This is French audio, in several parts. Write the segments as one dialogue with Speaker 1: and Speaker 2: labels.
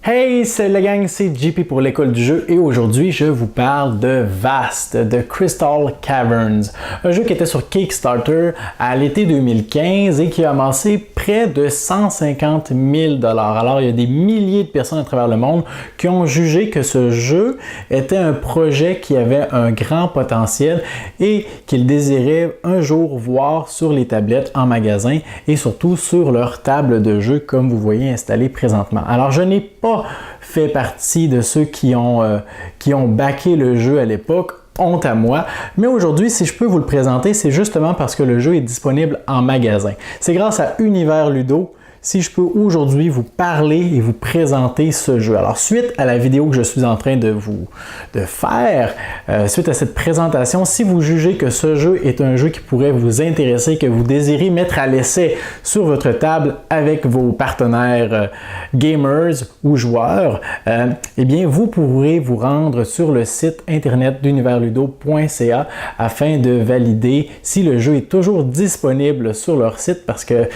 Speaker 1: Hey, c'est la gang, c'est JP pour l'école du jeu et aujourd'hui je vous parle de Vast, de Crystal Caverns, un jeu qui était sur Kickstarter à l'été 2015 et qui a amassé près de 150 000 $. Alors il y a des milliers de personnes à travers le monde qui ont jugé que ce jeu était un projet qui avait un grand potentiel et qu'ils désiraient un jour voir sur les tablettes en magasin et surtout sur leur table de jeu comme vous voyez installée présentement. Alors je n'ai pas fait partie de ceux qui ont backé le jeu à l'époque, honte à moi, mais aujourd'hui, si je peux vous le présenter, c'est justement parce que le jeu est disponible en magasin. C'est grâce à Univers Ludo si je peux aujourd'hui vous parler et vous présenter ce jeu. Alors, suite à la vidéo que je suis en train de faire, suite à cette présentation, si vous jugez que ce jeu est un jeu qui pourrait vous intéresser, que vous désirez mettre à l'essai sur votre table avec vos partenaires gamers ou joueurs, eh bien, vous pourrez vous rendre sur le site internet d'universludo.ca afin de valider si le jeu est toujours disponible sur leur site parce que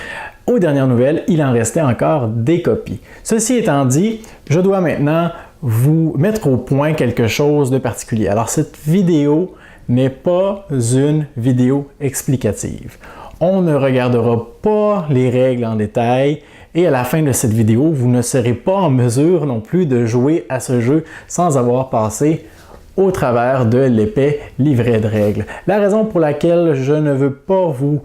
Speaker 1: aux dernières nouvelles, il en restait encore des copies. Ceci étant dit, je dois maintenant vous mettre au point quelque chose de particulier. Alors, cette vidéo n'est pas une vidéo explicative. On ne regardera pas les règles en détail et à la fin de cette vidéo, vous ne serez pas en mesure non plus de jouer à ce jeu sans avoir passé au travers de l'épais livret de règles. La raison pour laquelle je ne veux pas vous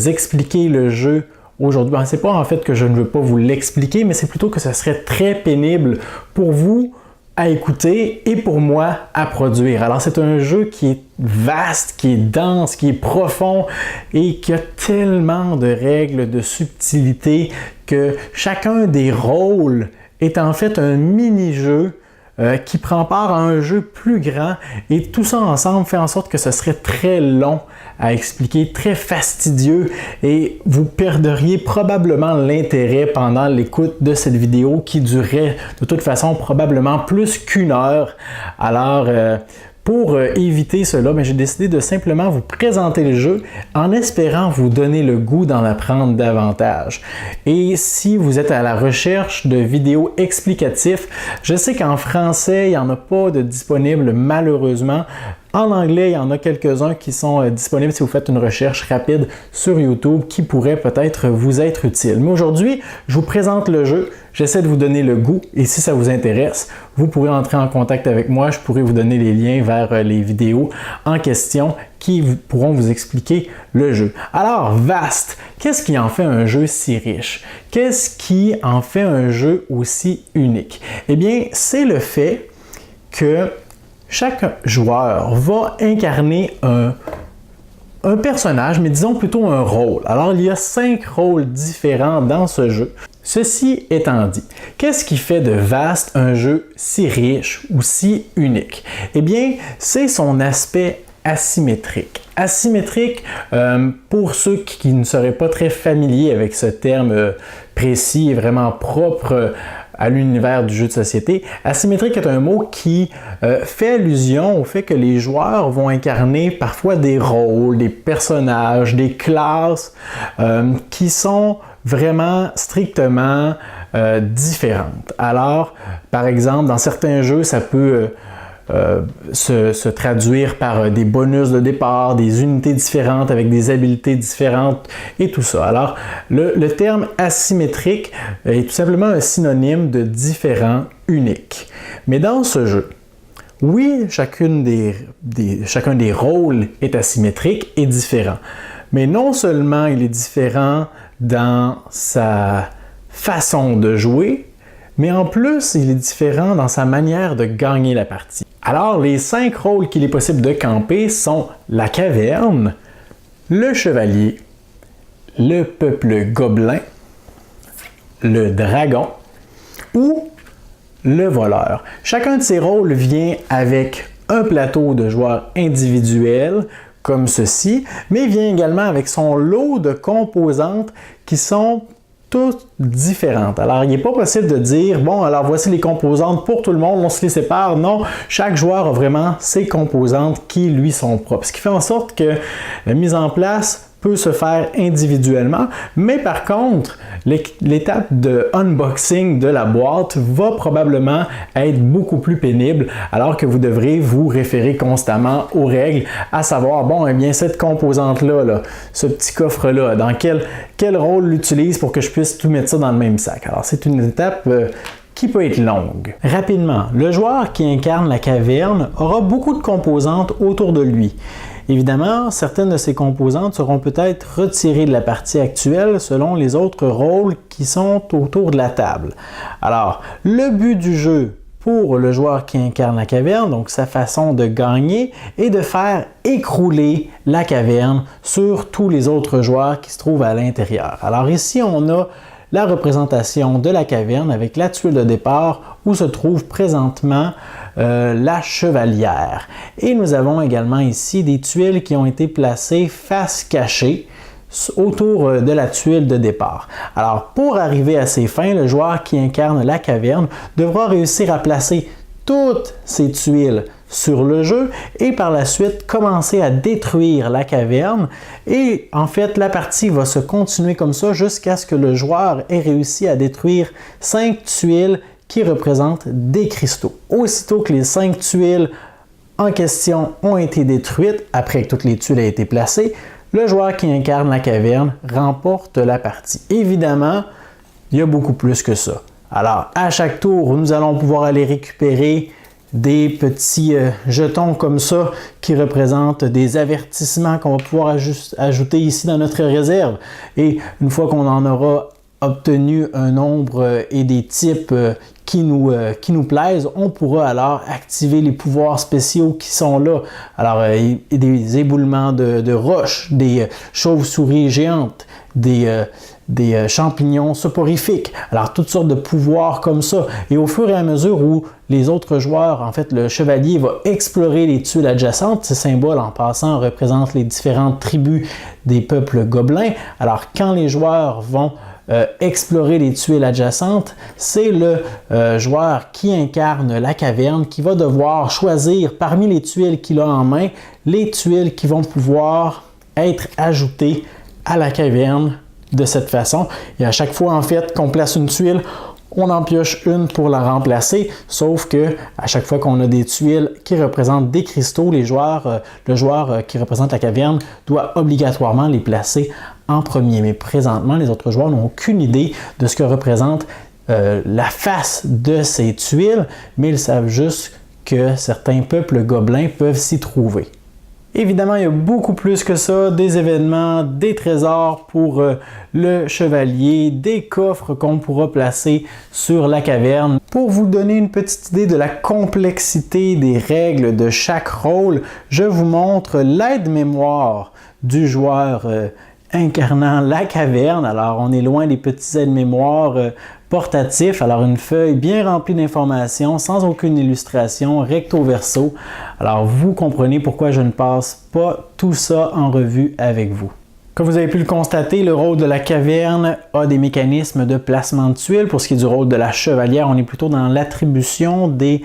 Speaker 1: expliquer le jeu aujourd'hui, c'est pas en fait que je ne veux pas vous l'expliquer, mais c'est plutôt que ce serait très pénible pour vous à écouter et pour moi à produire. Alors c'est un jeu qui est vaste, qui est dense, qui est profond et qui a tellement de règles, de subtilités que chacun des rôles est en fait un mini-jeu qui prend part à un jeu plus grand et tout ça ensemble fait en sorte que ce serait très long à expliquer, très fastidieux et vous perdriez probablement l'intérêt pendant l'écoute de cette vidéo qui durerait de toute façon probablement plus qu'une heure. Alors, pour éviter cela, j'ai décidé de simplement vous présenter le jeu en espérant vous donner le goût d'en apprendre davantage. Et si vous êtes à la recherche de vidéos explicatives, je sais qu'en français, il n'y en a pas de disponible malheureusement. En anglais, il y en a quelques-uns qui sont disponibles si vous faites une recherche rapide sur YouTube qui pourrait peut-être vous être utile. Mais aujourd'hui, je vous présente le jeu, j'essaie de vous donner le goût et si ça vous intéresse, vous pourrez entrer en contact avec moi, je pourrai vous donner les liens vers les vidéos en question qui pourront vous expliquer le jeu. Alors, Vast, qu'est-ce qui en fait un jeu si riche? Qu'est-ce qui en fait un jeu aussi unique? Eh bien, c'est le fait que chaque joueur va incarner un personnage, mais disons plutôt un rôle. Alors, il y a 5 rôles différents dans ce jeu. Ceci étant dit, qu'est-ce qui fait de Vast un jeu si riche ou si unique? Eh bien, c'est son aspect asymétrique. Asymétrique, pour ceux qui ne seraient pas très familiers avec ce terme précis et vraiment propre à l'univers du jeu de société, asymétrique est un mot qui fait allusion au fait que les joueurs vont incarner parfois des rôles, des personnages, des classes qui sont vraiment strictement différentes. Alors, par exemple, dans certains jeux, ça peut se traduire par des bonus de départ, des unités différentes avec des habiletés différentes et tout ça. Alors, le terme asymétrique est tout simplement un synonyme de différent, unique. Mais dans ce jeu, oui, chacun des rôles est asymétrique et différent. Mais non seulement il est différent dans sa façon de jouer, mais en plus, il est différent dans sa manière de gagner la partie. Alors, les 5 rôles qu'il est possible de camper sont la caverne, le chevalier, le peuple gobelin, le dragon ou le voleur. Chacun de ces rôles vient avec un plateau de joueurs individuels comme ceci, mais vient également avec son lot de composantes qui sont toutes différentes. Alors, il n'est pas possible de dire, bon, alors voici les composantes pour tout le monde, on se les sépare. Non, chaque joueur a vraiment ses composantes qui lui sont propres. Ce qui fait en sorte que la mise en place peut se faire individuellement, mais par contre, l'étape de unboxing de la boîte va probablement être beaucoup plus pénible, alors que vous devrez vous référer constamment aux règles, à savoir, bon, eh bien, cette composante-là, ce petit coffre-là, dans quel rôle l'utilise pour que je puisse tout mettre ça dans le même sac. Alors, c'est une étape qui peut être longue. Rapidement, le joueur qui incarne la caverne aura beaucoup de composantes autour de lui. Évidemment, certaines de ces composantes seront peut-être retirées de la partie actuelle selon les autres rôles qui sont autour de la table. Alors, le but du jeu pour le joueur qui incarne la caverne, donc sa façon de gagner, est de faire écrouler la caverne sur tous les autres joueurs qui se trouvent à l'intérieur. Alors ici, on a la représentation de la caverne avec la tuile de départ où se trouve présentement la chevalière. Et nous avons également ici des tuiles qui ont été placées face cachée autour de la tuile de départ. Alors, pour arriver à ces fins, le joueur qui incarne la caverne devra réussir à placer toutes ces tuiles sur le jeu et par la suite commencer à détruire la caverne. Et en fait, la partie va se continuer comme ça jusqu'à ce que le joueur ait réussi à détruire 5 tuiles qui représentent des cristaux. Aussitôt que les 5 tuiles en question ont été détruites, après que toutes les tuiles aient été placées, le joueur qui incarne la caverne remporte la partie. Évidemment, il y a beaucoup plus que ça. Alors, à chaque tour, nous allons pouvoir aller récupérer des petits jetons comme ça qui représentent des avertissements qu'on va pouvoir ajouter ici dans notre réserve. Et une fois qu'on en aura obtenu un nombre et des types qui nous plaisent, on pourra alors activer les pouvoirs spéciaux qui sont là. Alors, des éboulements de roches, des chauves-souris géantes, des champignons soporifiques. Alors, toutes sortes de pouvoirs comme ça. Et au fur et à mesure où les autres joueurs, en fait, le chevalier va explorer les tuiles adjacentes. Ces symboles, en passant, représentent les différentes tribus des peuples gobelins. Alors, quand les joueurs vont explorer les tuiles adjacentes, c'est le joueur qui incarne la caverne qui va devoir choisir parmi les tuiles qu'il a en main, les tuiles qui vont pouvoir être ajoutées à la caverne de cette façon. Et à chaque fois, en fait, qu'on place une tuile, on en pioche une pour la remplacer, sauf que à chaque fois qu'on a des tuiles qui représentent des cristaux, le joueur qui représente la caverne doit obligatoirement les placer en premier. Mais présentement, les autres joueurs n'ont aucune idée de ce que représente la face de ces tuiles, mais ils savent juste que certains peuples gobelins peuvent s'y trouver. Évidemment, il y a beaucoup plus que ça, des événements, des trésors pour le chevalier, des coffres qu'on pourra placer sur la caverne. Pour vous donner une petite idée de la complexité des règles de chaque rôle, je vous montre l'aide-mémoire du joueur incarnant la caverne. Alors, on est loin des petits aides-mémoires portatif, alors une feuille bien remplie d'informations, sans aucune illustration, recto verso. Alors vous comprenez pourquoi je ne passe pas tout ça en revue avec vous. Comme vous avez pu le constater, le rôle de la caverne a des mécanismes de placement de tuiles. Pour ce qui est du rôle de la chevalière, on est plutôt dans l'attribution des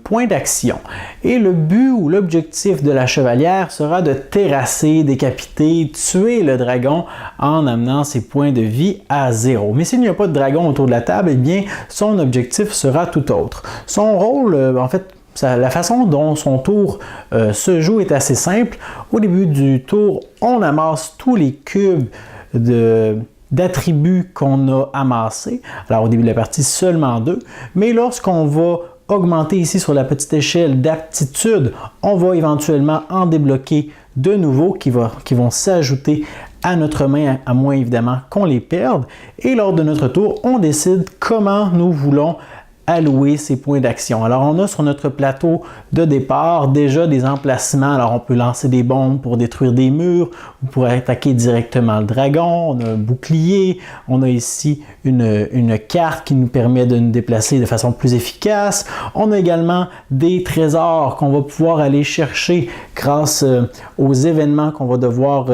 Speaker 1: points d'action. Et le but ou l'objectif de la chevalière sera de terrasser, décapiter, tuer le dragon en amenant ses points de vie à 0. Mais s'il n'y a pas de dragon autour de la table, eh bien, son objectif sera tout autre. Son rôle, en fait, la façon dont son tour se joue est assez simple. Au début du tour, on amasse tous les cubes d'attributs qu'on a amassés. Alors au début de la partie, seulement 2. Mais lorsqu'on va augmenter ici sur la petite échelle d'aptitude, on va éventuellement en débloquer de nouveaux qui vont s'ajouter à notre main, à moins évidemment qu'on les perde. Et lors de notre tour, on décide comment nous voulons allouer ces points d'action. Alors on a sur notre plateau de départ déjà des emplacements. Alors on peut lancer des bombes pour détruire des murs ou pour attaquer directement le dragon. On a un bouclier. On a ici une carte qui nous permet de nous déplacer de façon plus efficace. On a également des trésors qu'on va pouvoir aller chercher grâce aux événements qu'on va devoir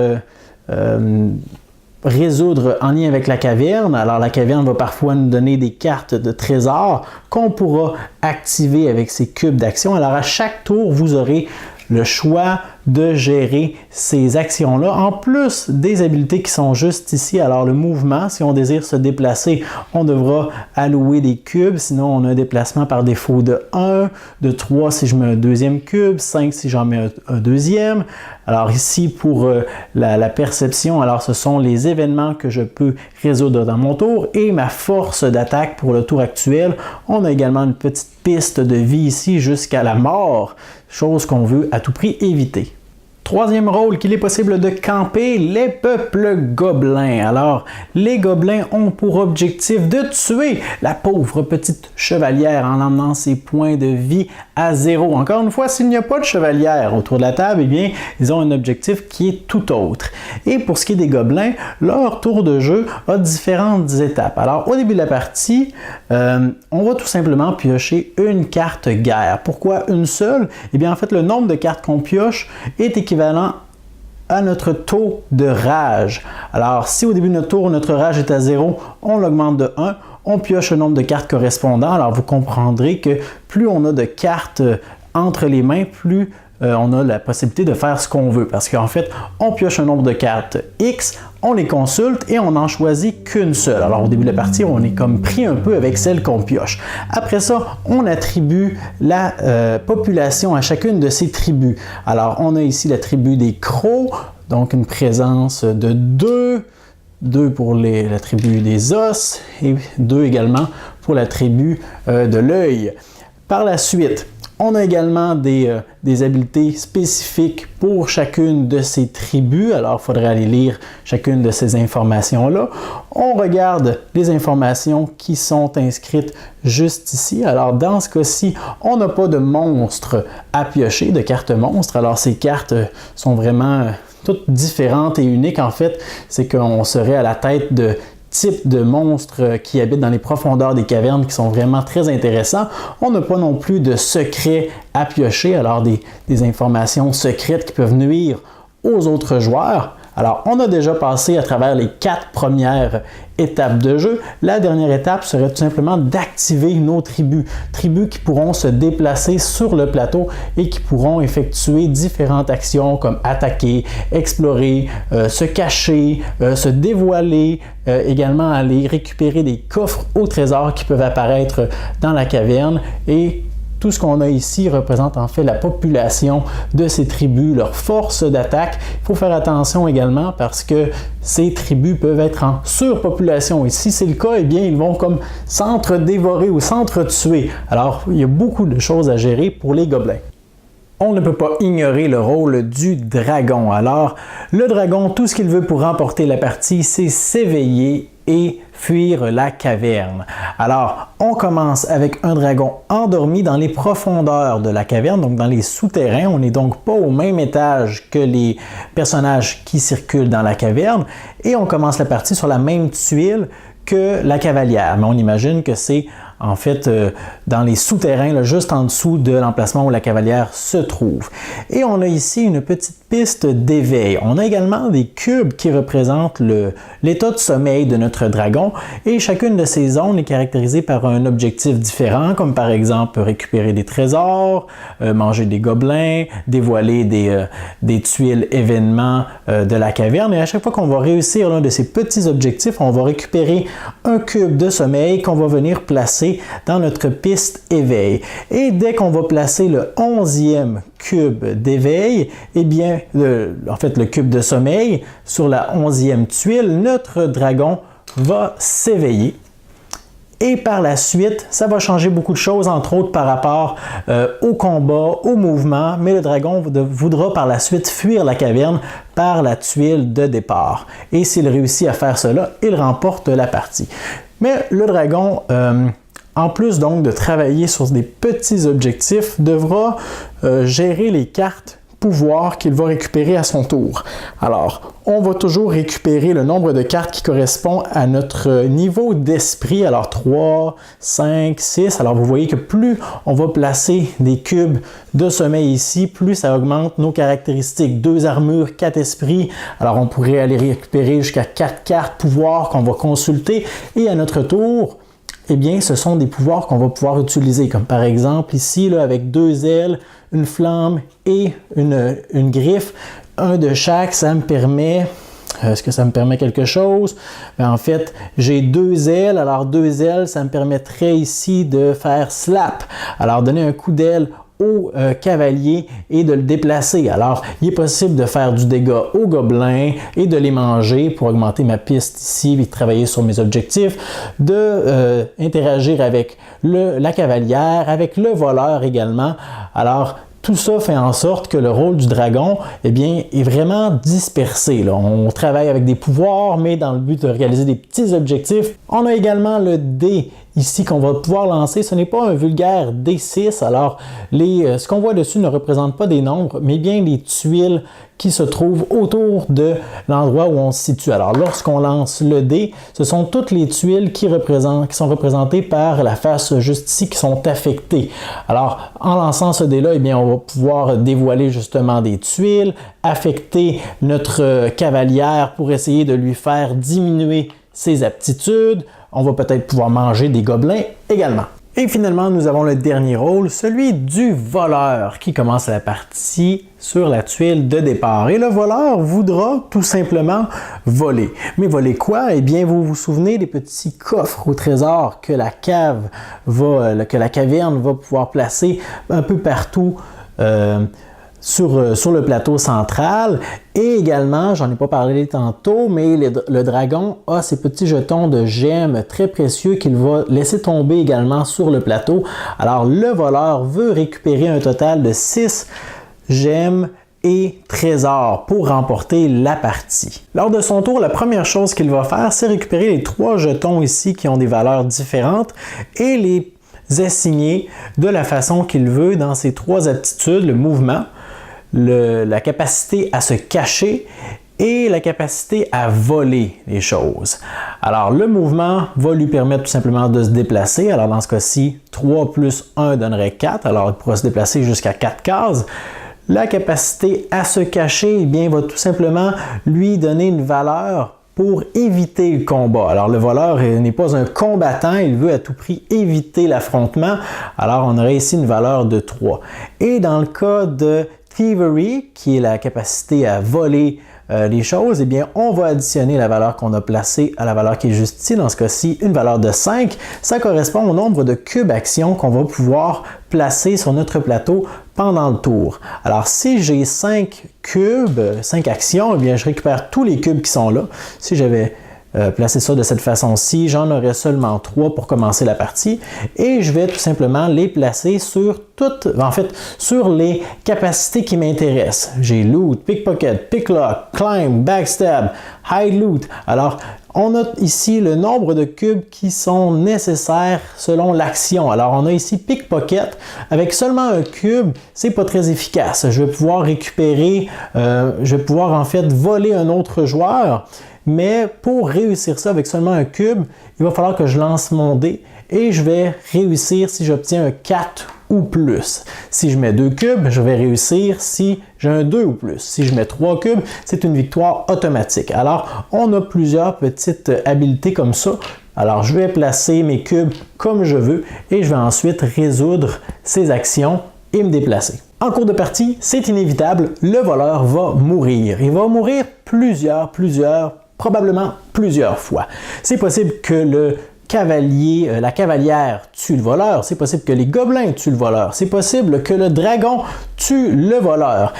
Speaker 1: résoudre en lien avec la caverne. Alors la caverne va parfois nous donner des cartes de trésors qu'on pourra activer avec ces cubes d'action. Alors à chaque tour, vous aurez le choix de gérer ces actions-là, en plus des habiletés qui sont juste ici. Alors le mouvement, si on désire se déplacer, on devra allouer des cubes, sinon on a un déplacement par défaut de 1, de 3 si je mets un deuxième cube, 5 si j'en mets un deuxième. Alors ici, pour la perception, alors ce sont les événements que je peux résoudre dans mon tour et ma force d'attaque pour le tour actuel. On a également une petite piste de vie ici jusqu'à la mort, chose qu'on veut à tout prix éviter. Troisième rôle qu'il est possible de camper, les peuples gobelins. Alors, les gobelins ont pour objectif de tuer la pauvre petite chevalière en emmenant ses points de vie à 0. Encore une fois, s'il n'y a pas de chevalière autour de la table, eh bien, ils ont un objectif qui est tout autre. Et pour ce qui est des gobelins, leur tour de jeu a différentes étapes. Alors, au début de la partie, on va tout simplement piocher une carte guerre. Pourquoi une seule? Eh bien, en fait, le nombre de cartes qu'on pioche est équivalent à notre taux de rage. Alors, si au début de notre tour, notre rage est à 0, on l'augmente de 1, on pioche le nombre de cartes correspondant. Alors, vous comprendrez que plus on a de cartes entre les mains, plus on a la possibilité de faire ce qu'on veut. Parce qu'en fait, on pioche un nombre de cartes X, on les consulte et on n'en choisit qu'une seule. Alors au début de la partie, on est comme pris un peu avec celle qu'on pioche. Après ça, on attribue la population à chacune de ces tribus. Alors on a ici la tribu des crocs, donc une présence de 2 pour la tribu des os et 2 également pour la tribu de l'œil. Par la suite, on a également des habiletés spécifiques pour chacune de ces tribus. Alors, il faudrait aller lire chacune de ces informations-là. On regarde les informations qui sont inscrites juste ici. Alors, dans ce cas-ci, on n'a pas de monstres à piocher, de cartes monstres. Alors, ces cartes sont vraiment toutes différentes et uniques. En fait, c'est qu'on serait à la tête de types de monstres qui habitent dans les profondeurs des cavernes qui sont vraiment très intéressants. On n'a pas non plus de secrets à piocher, alors des informations secrètes qui peuvent nuire aux autres joueurs. Alors, on a déjà passé à travers les 4 premières étapes de jeu. La dernière étape serait tout simplement d'activer nos tribus. Tribus qui pourront se déplacer sur le plateau et qui pourront effectuer différentes actions comme attaquer, explorer, se cacher, se dévoiler, également aller récupérer des coffres au trésor qui peuvent apparaître dans la caverne et tout ce qu'on a ici représente en fait la population de ces tribus, leur force d'attaque. Il faut faire attention également parce que ces tribus peuvent être en surpopulation. Et si c'est le cas, eh bien, ils vont comme s'entre-dévorer ou s'entre-tuer. Alors, il y a beaucoup de choses à gérer pour les gobelins. On ne peut pas ignorer le rôle du dragon. Alors, le dragon, tout ce qu'il veut pour remporter la partie, c'est s'éveiller et fuir la caverne. Alors, on commence avec un dragon endormi dans les profondeurs de la caverne, donc dans les souterrains. On n'est donc pas au même étage que les personnages qui circulent dans la caverne. Et on commence la partie sur la même tuile que la cavalière. Mais on imagine que c'est en fait dans les souterrains, là, juste en dessous de l'emplacement où la cavalière se trouve. Et on a ici une petite piste d'éveil. On a également des cubes qui représentent l'état de sommeil de notre dragon et chacune de ces zones est caractérisée par un objectif différent, comme par exemple récupérer des trésors, manger des gobelins, dévoiler des tuiles événements de la caverne. Et à chaque fois qu'on va réussir l'un de ces petits objectifs, on va récupérer un cube de sommeil qu'on va venir placer dans notre piste éveil. Et dès qu'on va placer le 11e cube d'éveil, eh bien, en fait le cube de sommeil sur la 11e tuile, notre dragon va s'éveiller. Et par la suite, ça va changer beaucoup de choses, entre autres par rapport au combat, au mouvement, mais le dragon voudra par la suite fuir la caverne par la tuile de départ. Et s'il réussit à faire cela, il remporte la partie. Mais le dragon, en plus donc de travailler sur des petits objectifs, devra gérer les cartes pouvoir qu'il va récupérer à son tour. Alors, on va toujours récupérer le nombre de cartes qui correspond à notre niveau d'esprit. Alors, 3, 5, 6. Alors, vous voyez que plus on va placer des cubes de sommeil ici, plus ça augmente nos caractéristiques. 2 armures, 4 esprits. Alors, on pourrait aller récupérer jusqu'à 4 cartes pouvoir qu'on va consulter. Et à notre tour, eh bien, ce sont des pouvoirs qu'on va pouvoir utiliser, comme par exemple ici, là, avec 2 ailes, une flamme et une griffe, un de chaque, ça me permet... Est-ce que ça me permet quelque chose? En fait, j'ai 2 ailes. Alors, 2 ailes, ça me permettrait ici de faire slap. Alors, donner un coup d'aile au cavalier et de le déplacer. Alors, il est possible de faire du dégât aux gobelins et de les manger pour augmenter ma piste ici et travailler sur mes objectifs, de interagir avec la cavalière, avec le voleur également. Alors, tout ça fait en sorte que le rôle du dragon, eh bien, est vraiment dispersé, là. On travaille avec des pouvoirs, mais dans le but de réaliser des petits objectifs. On a également le dé ici qu'on va pouvoir lancer. Ce n'est pas un vulgaire D6. Alors, ce qu'on voit dessus ne représente pas des nombres, mais bien les tuiles qui se trouvent autour de l'endroit où on se situe. Alors, lorsqu'on lance le dé, ce sont toutes les tuiles qui sont représentées par la face juste ici qui sont affectées. Alors, en lançant ce dé-là, eh bien, on va pouvoir dévoiler justement des tuiles, affecter notre cavalière pour essayer de lui faire diminuer ses aptitudes. On va peut-être pouvoir manger des gobelins également. Et finalement, nous avons le dernier rôle, celui du voleur, qui commence la partie sur la tuile de départ. Et le voleur voudra tout simplement voler. Mais voler quoi? Eh bien, vous vous souvenez des petits coffres au trésor que la caverne va pouvoir placer un peu partout sur le plateau central. Et également, j'en ai pas parlé tantôt, mais le dragon a ces petits jetons de gemmes très précieux qu'il va laisser tomber également sur le plateau. Alors, le voleur veut récupérer un total de 6 gemmes et trésors pour remporter la partie. Lors de son tour, la première chose qu'il va faire, c'est récupérer les 3 jetons ici qui ont des valeurs différentes et les assigner de la façon qu'il veut dans ces 3 aptitudes, le mouvement, la capacité à se cacher et la capacité à voler les choses. Alors, le mouvement va lui permettre tout simplement de se déplacer. Alors, dans ce cas-ci, 3 plus 1 donnerait 4. Alors, il pourra se déplacer jusqu'à 4 cases. La capacité à se cacher, eh bien, va tout simplement lui donner une valeur pour éviter le combat. Alors, le voleur n'est pas un combattant, il veut à tout prix éviter l'affrontement. Alors, on aurait ici une valeur de 3. Et dans le cas de Thievery, qui est la capacité à voler les choses, eh bien, on va additionner la valeur qu'on a placée à la valeur qui est juste ici, dans ce cas-ci, une valeur de 5. Ça correspond au nombre de cubes actions qu'on va pouvoir placer sur notre plateau pendant le tour. Alors, si j'ai 5 cubes, 5 actions, eh bien, je récupère tous les cubes qui sont là. Si j'avais placé ça de cette façon-ci, j'en aurais seulement 3 pour commencer la partie et je vais tout simplement les placer sur sur les capacités qui m'intéressent. J'ai loot, pickpocket, picklock, climb, backstab, hide loot. Alors, on a ici le nombre de cubes qui sont nécessaires selon l'action. Alors, on a ici pickpocket. Avec seulement un cube, c'est pas très efficace. Je vais pouvoir récupérer, je vais pouvoir en fait voler un autre joueur. Mais pour réussir ça avec seulement un cube, il va falloir que je lance mon dé et je vais réussir si j'obtiens un 4 ou plus. Si je mets 2 cubes, je vais réussir si j'ai un 2 ou plus. Si je mets 3 cubes, c'est une victoire automatique. Alors, on a plusieurs petites habiletés comme ça. Alors, je vais placer mes cubes comme je veux et je vais ensuite résoudre ces actions et me déplacer. En cours de partie, c'est inévitable, le voleur va mourir. Il va mourir probablement plusieurs fois. C'est possible que la cavalière tue le voleur, c'est possible que les gobelins tuent le voleur, c'est possible que le dragon tue le voleur.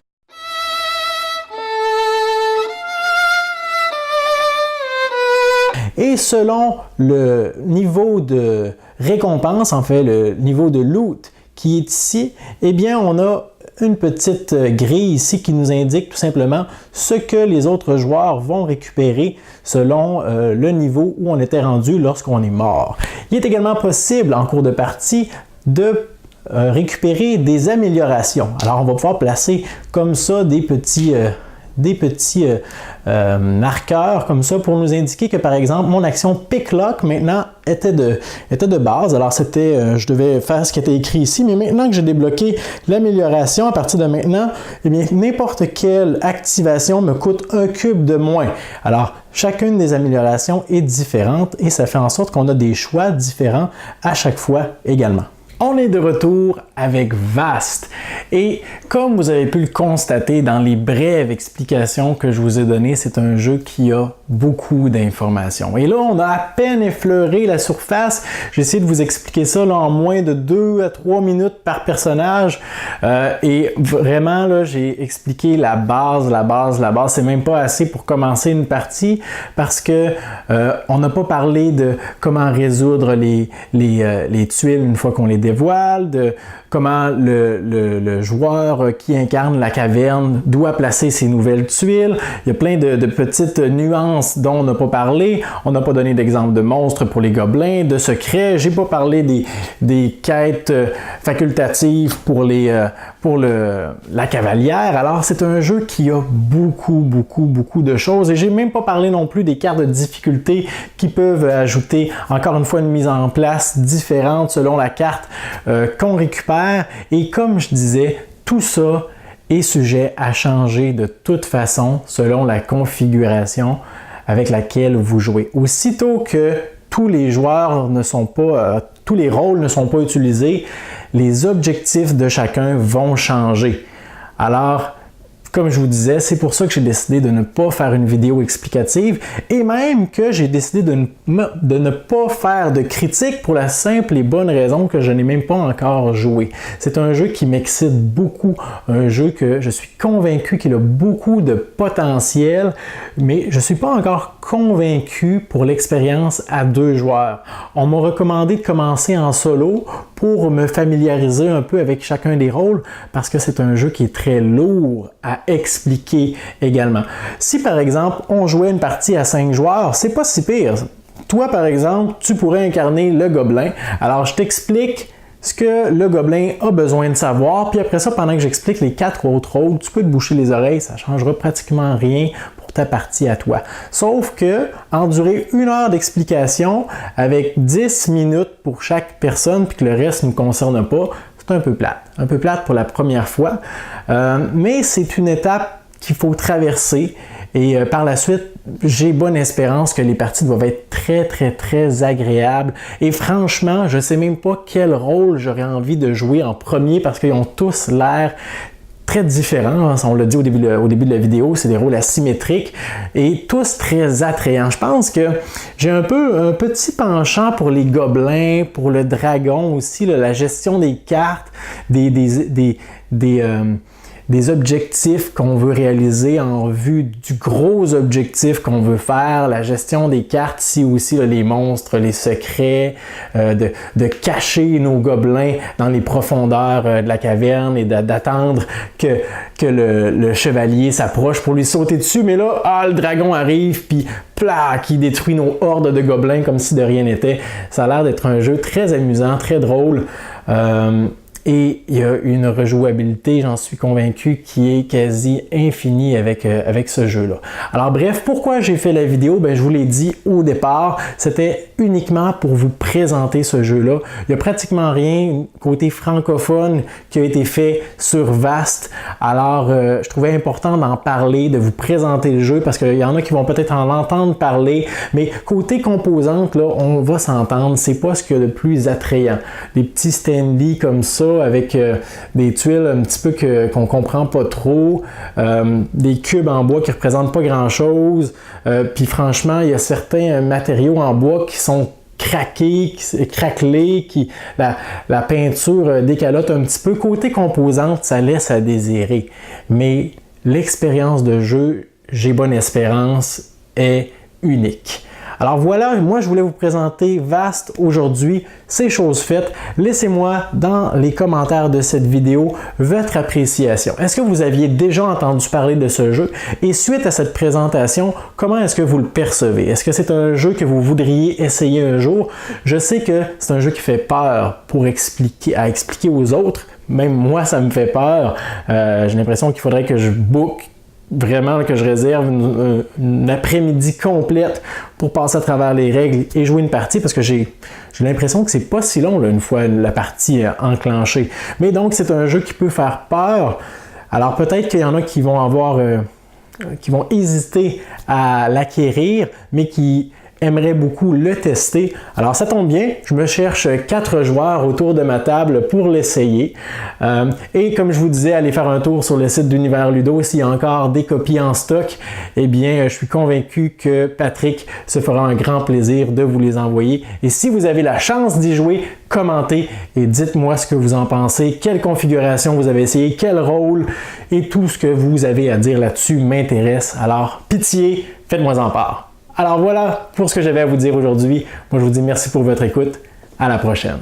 Speaker 1: Et selon le niveau de récompense, en fait le niveau de loot qui est ici, eh bien on a une petite grille ici qui nous indique tout simplement ce que les autres joueurs vont récupérer selon le niveau où on était rendu lorsqu'on est mort. Il est également possible en cours de partie de récupérer des améliorations. Alors on va pouvoir placer comme ça des petits des petits marqueurs comme ça pour nous indiquer que par exemple mon action Pick Lock maintenant était de base. Alors c'était, je devais faire ce qui était écrit ici, mais maintenant que j'ai débloqué l'amélioration, à partir de maintenant, eh bien n'importe quelle activation me coûte un cube de moins. Alors chacune des améliorations est différente et ça fait en sorte qu'on a des choix différents à chaque fois également. On est de retour avec Vast et comme vous avez pu le constater dans les brèves explications que je vous ai données, c'est un jeu qui a beaucoup d'informations. Et là, on a à peine effleuré la surface. J'ai essayé de vous expliquer ça là, en moins de 2 à 3 minutes par personnage et vraiment, là, j'ai expliqué la base. C'est même pas assez pour commencer une partie parce que on n'a pas parlé de comment résoudre les tuiles une fois qu'on les dévoile, de comment le joueur qui incarne la caverne doit placer ses nouvelles tuiles. Il y a plein de petites nuances dont on n'a pas parlé. On n'a pas donné d'exemple de monstres pour les gobelins, de secrets. J'ai pas parlé des quêtes facultatives pour la cavalière. Alors, c'est un jeu qui a beaucoup de choses. Et j'ai même pas parlé non plus des cartes de difficulté qui peuvent ajouter, encore une fois, une mise en place différente selon la carte qu'on récupère. Et comme je disais, tout ça est sujet à changer de toute façon selon la configuration avec laquelle vous jouez. Aussitôt que tous les joueurs ne sont pas, tous les rôles ne sont pas utilisés, les objectifs de chacun vont changer. Alors, comme je vous disais, c'est pour ça que j'ai décidé de ne pas faire une vidéo explicative et même que j'ai décidé de ne pas faire de critique pour la simple et bonne raison que je n'ai même pas encore joué. C'est un jeu qui m'excite beaucoup, un jeu que je suis convaincu qu'il a beaucoup de potentiel, mais je ne suis pas encore convaincu pour l'expérience à 2 joueurs. On m'a recommandé de commencer en solo pour me familiariser un peu avec chacun des rôles parce que c'est un jeu qui est très lourd à expliquer également. Si par exemple on jouait une partie à 5 joueurs, c'est pas si pire. Toi par exemple, tu pourrais incarner le gobelin. Alors je t'explique ce que le gobelin a besoin de savoir, puis après ça, pendant que j'explique les 4 autres rôles, tu peux te boucher les oreilles, ça changera pratiquement rien pour ta partie à toi. Sauf que, endurer 1 heure d'explication avec 10 minutes pour chaque personne, puis que le reste ne nous concerne pas, c'est un peu plate pour la première fois, mais c'est une étape qu'il faut traverser et par la suite, j'ai bonne espérance que les parties doivent être très agréables et franchement, je ne sais même pas quel rôle j'aurais envie de jouer en premier parce qu'ils ont tous l'air très différents. On l'a dit au début de la vidéo, c'est des rôles asymétriques et tous très attrayants. Je pense que j'ai un petit penchant pour les gobelins, pour le dragon aussi, là, la gestion des cartes, des objectifs qu'on veut réaliser en vue du gros objectif qu'on veut faire, la gestion des cartes, ici aussi là, les monstres, les secrets, de cacher nos gobelins dans les profondeurs de la caverne et d'attendre que le chevalier s'approche pour lui sauter dessus, mais là, le dragon arrive, puis qui détruit nos hordes de gobelins comme si de rien n'était. Ça a l'air d'être un jeu très amusant, très drôle. Et il y a une rejouabilité, j'en suis convaincu, qui est quasi infinie avec ce jeu-là. Alors bref, pourquoi j'ai fait la vidéo? Je vous l'ai dit au départ, c'était uniquement pour vous présenter ce jeu-là. Il n'y a pratiquement rien côté francophone qui a été fait sur Vast. Alors, je trouvais important d'en parler, de vous présenter le jeu, parce qu'il y en a qui vont peut-être en entendre parler, mais côté composante, là, on va s'entendre, c'est pas ce qu'il y a de plus attrayant. Des petits Stanley comme ça, avec des tuiles un petit peu qu'on comprend pas trop, des cubes en bois qui représentent pas grand-chose, puis franchement, il y a certains matériaux en bois qui sont craquelés, la peinture décalote un petit peu. Côté composante, ça laisse à désirer, mais l'expérience de jeu, j'ai bonne espérance, est unique. Alors voilà, moi je voulais vous présenter Vast aujourd'hui, c'est chose faite. Laissez-moi dans les commentaires de cette vidéo votre appréciation. Est-ce que vous aviez déjà entendu parler de ce jeu? Et suite à cette présentation, comment est-ce que vous le percevez? Est-ce que c'est un jeu que vous voudriez essayer un jour? Je sais que c'est un jeu qui fait peur pour expliquer aux autres. Même moi, ça me fait peur. J'ai l'impression qu'il faudrait que je book vraiment que je réserve une après-midi complète pour passer à travers les règles et jouer une partie parce que j'ai l'impression que c'est pas si long là, une fois la partie enclenchée. Mais donc c'est un jeu qui peut faire peur. Alors peut-être qu'il y en a qui vont hésiter à l'acquérir, mais qui aimeraient beaucoup le tester. Alors ça tombe bien, je me cherche 4 joueurs autour de ma table pour l'essayer. Et comme je vous disais, allez faire un tour sur le site d'Univers Ludo. S'il y a encore des copies en stock, eh bien, je suis convaincu que Patrick se fera un grand plaisir de vous les envoyer. Et si vous avez la chance d'y jouer, commentez et dites-moi ce que vous en pensez, quelle configuration vous avez essayé, quel rôle et tout ce que vous avez à dire là-dessus m'intéresse. Alors, pitié, faites-moi en part. Alors voilà pour ce que j'avais à vous dire aujourd'hui. Moi, je vous dis merci pour votre écoute. À la prochaine.